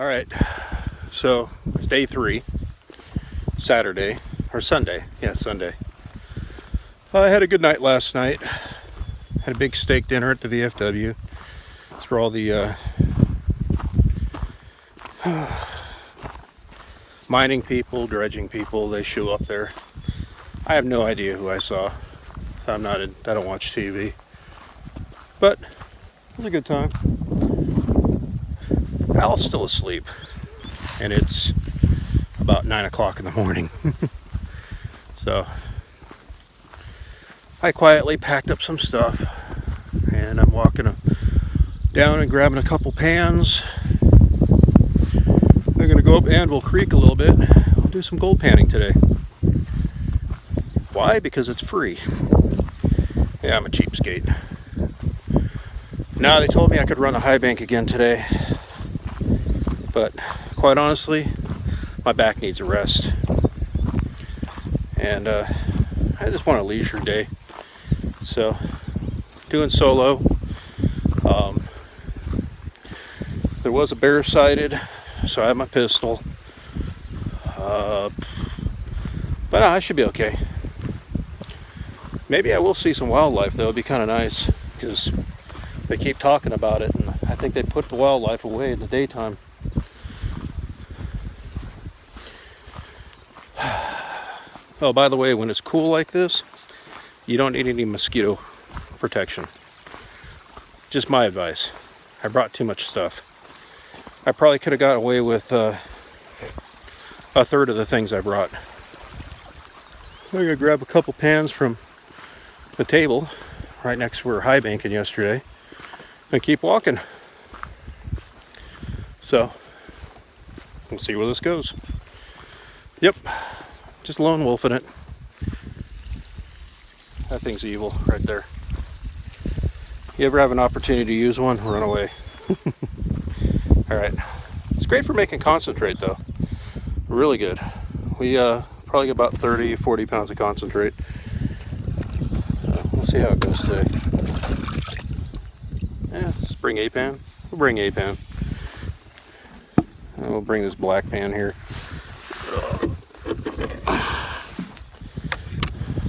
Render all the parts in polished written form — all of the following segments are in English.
All right, so it's day 3, Saturday, or Sunday. Yeah, Sunday. I had a good night last night. Had a big steak dinner at the VFW. It's for all the mining people, dredging people. They show up there. I have no idea who I saw. I don't watch TV. But it was a good time. Al's still asleep, and it's about 9 o'clock in the morning. So I quietly packed up some stuff, and I'm walking down and grabbing a couple pans. I'm gonna go up Anvil Creek a little bit. I'll do some gold panning today. Why? Because it's free. Yeah, I'm a cheapskate. Now they told me I could run a high bank again today, but quite honestly, my back needs a rest, and I just want a leisure day. So, doing solo. There was a bear sighted, so I have my pistol. But I should be okay. Maybe I will see some wildlife though. It'd be kind of nice because they keep talking about it, and I think they put the wildlife away in the daytime. Oh, by the way, when it's cool like this, you don't need any mosquito protection. Just my advice. I brought too much stuff. I probably could have got away with a third of the things I brought. I'm gonna grab a couple pans from the table right next to where we were high banking yesterday and keep walking. So we'll see where this goes. Yep, just lone wolfing it. That thing's evil right there. You ever have an opportunity to use one, run away. All right, it's great for making concentrate though. Really good. We probably get about 30-40 pounds of concentrate. We'll see how it goes today. Yeah, let's bring a pan. We'll bring a pan. And we'll bring this black pan here.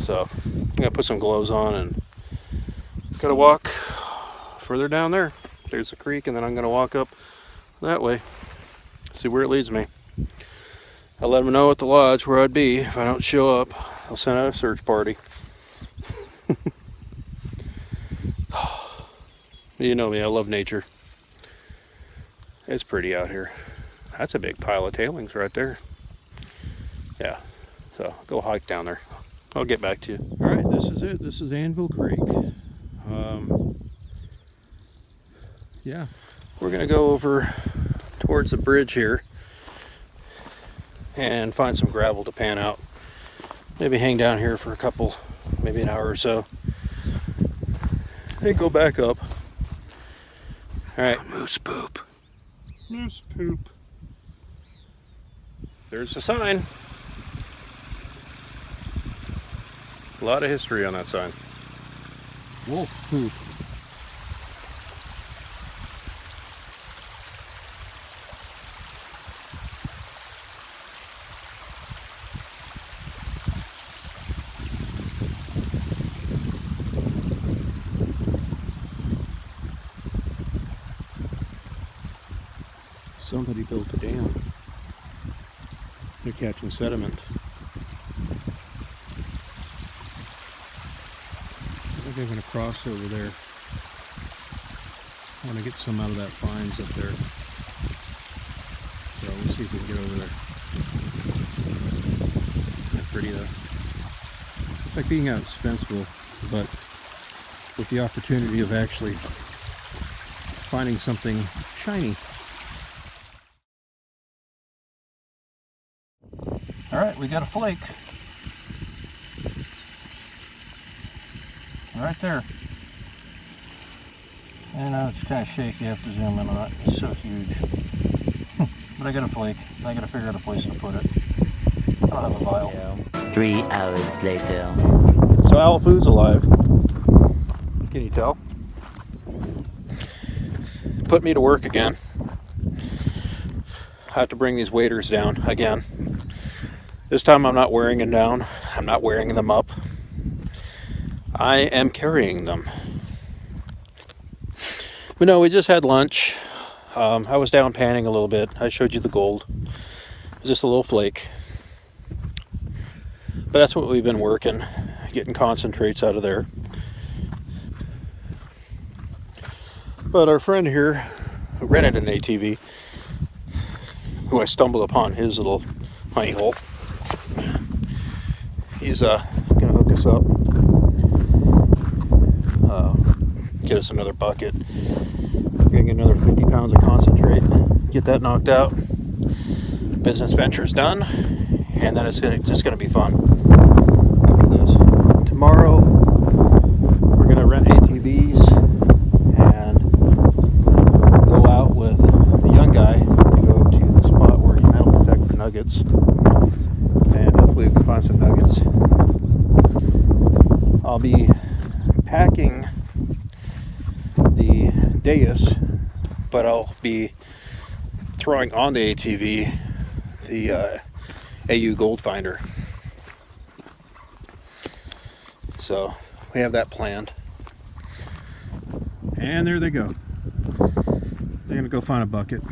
So I'm gonna put some gloves on and gotta walk further down there. There's the creek, and then I'm gonna walk up that way. See where it leads me. I'll let them know at the lodge where I'd be. If I don't show up, I'll send out a search party. You know me, I love nature. It's pretty out here. That's a big pile of tailings right there. Yeah, so go hike down there. I'll get back to you. All right, this is it. This is Anvil Creek. Yeah, we're gonna go over towards the bridge here and find some gravel to pan out. Maybe hang down here for maybe an hour or so. Then go back up. All right, moose poop. Moose poop. There's the sign. A lot of history on that sign. Wolf poop. Somebody built a dam. They're catching sediment. I think they're going to cross over there. I want to get some out of that fines up there. So we'll see if we can get over there. That's pretty though. It's like being out at Spencerville, but with the opportunity of actually finding something shiny. All right, we got a flake. Right there. I know it's kind of shaky, you have to zoom in on it. It's so huge. But I got a flake. I got to figure out a place to put it. I don't have a vial. Yeah. 3 hours later. So Al Food's alive. Can you tell? Put me to work again. I have to bring these waders down again. This time I'm not wearing them down. I'm not wearing them up. I am carrying them. But no, we just had lunch. I was down panning a little bit. I showed you the gold. It was just a little flake. But that's what we've been working, getting concentrates out of there. But our friend here, who rented an ATV, who I stumbled upon his little honey hole, he's gonna hook us up, get us another bucket. We're gonna get another 50 pounds of concentrate, get that knocked out. Business venture's done, and then it's just gonna be fun after this. Tomorrow we're gonna rent ATVs and go out with the young guy to go to the spot where he metal detected the nuggets, and hopefully we can find some nuggets. I'll be packing the dais, but I'll be throwing on the ATV the AU Gold Finder. So we have that planned. And there they go. They're gonna go find a bucket.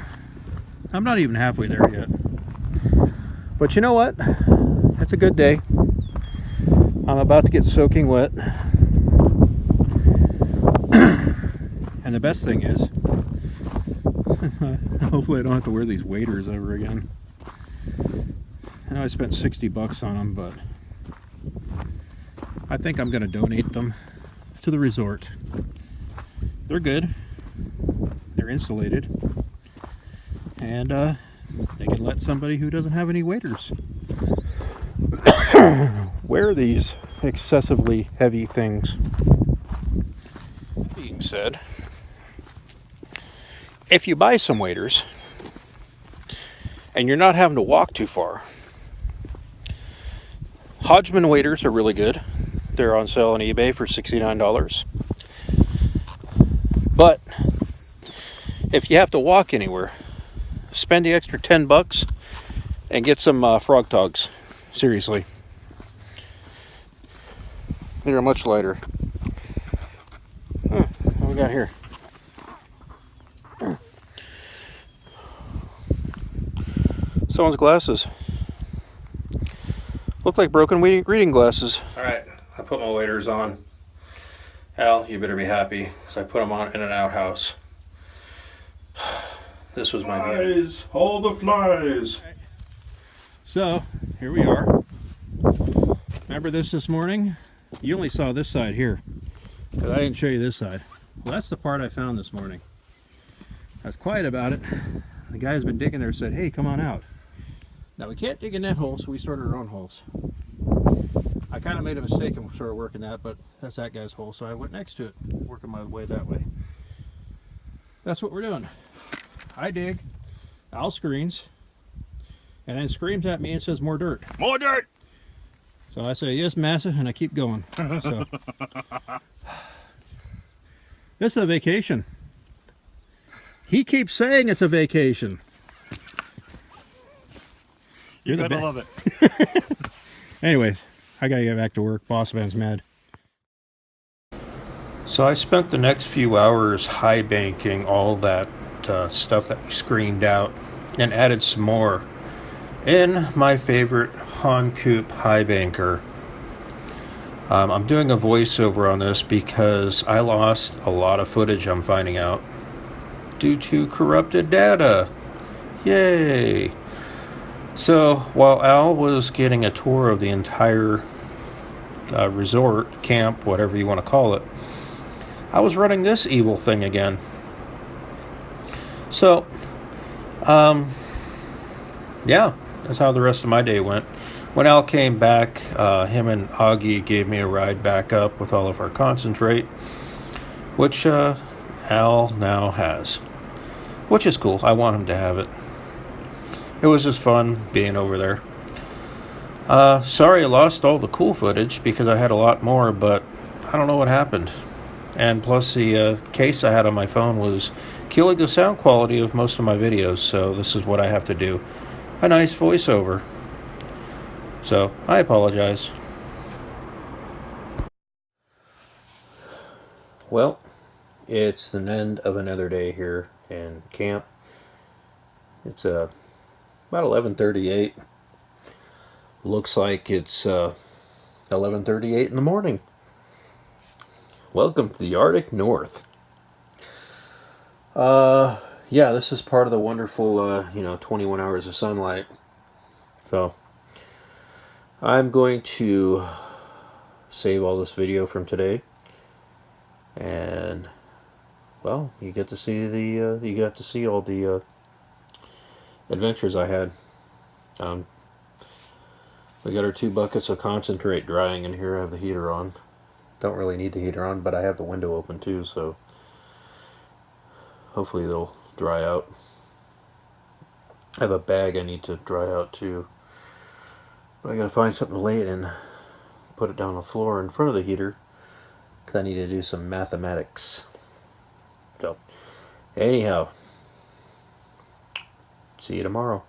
I'm not even halfway there yet. But you know what? It's a good day. I'm about to get soaking wet. And the best thing is, hopefully I don't have to wear these waders ever again. I know I spent 60 bucks on them, but I think I'm going to donate them to the resort. They're good. They're insulated. And they can let somebody who doesn't have any waders wear these excessively heavy things. That being said, if you buy some waders and you're not having to walk too far, Hodgman waders are really good. They're on sale on eBay for $69. But if you have to walk anywhere, spend the extra 10 bucks and get some frog togs. Seriously. They're much lighter. What we got here? Someone's glasses. Look like broken reading glasses. Alright, I put my waders on. Al, you better be happy, because I put them on in an outhouse. This was my flies, all the flies. So, here we are. Remember this morning? You only saw this side here, because I didn't show you this side. Well, that's the part I found this morning. I was quiet about it. The guy who's been digging there said, hey, come on out. Now, we can't dig in that hole, so we started our own holes. I kind of made a mistake and started working that, but that's that guy's hole, so I went next to it, working my way that way. That's what we're doing. I dig, Al screens, and then screams at me and says, more dirt. More dirt! So I say, yes, massa, and I keep going. So, this is a vacation. He keeps saying it's a vacation. You're gonna love it. Anyways, I gotta get back to work. Boss man's mad. So I spent the next few hours high banking all that stuff that we screened out and added some more in my favorite Han Coop high banker. I'm doing a voiceover on this because I lost a lot of footage, I'm finding out, due to corrupted data. Yay! So while Al was getting a tour of the entire resort, camp, whatever you want to call it, I was running this evil thing again. So, yeah, that's how the rest of my day went. When Al came back, him and Augie gave me a ride back up with all of our concentrate, which Al now has, which is cool. I want him to have it. It was just fun being over there. Sorry I lost all the cool footage because I had a lot more, but I don't know what happened. And plus the case I had on my phone was killing the sound quality of most of my videos, so this is what I have to do. A nice voiceover. So, I apologize. Well, it's the end of another day here in camp. It's about 11:38. Looks like it's 11:38 in the morning. Welcome to the Arctic North. Yeah, this is part of the wonderful, 21 hours of sunlight. So, I'm going to save all this video from today. And, well, you get to see all the adventures I had. We got our 2 buckets of concentrate drying in here. I have the heater on. Don't really need the heater on, but I have the window open too, so hopefully they'll dry out. I have a bag I need to dry out too. But I gotta find something to lay it in. Put it down on the floor in front of the heater, because I need to do some mathematics. So, anyhow, see you tomorrow.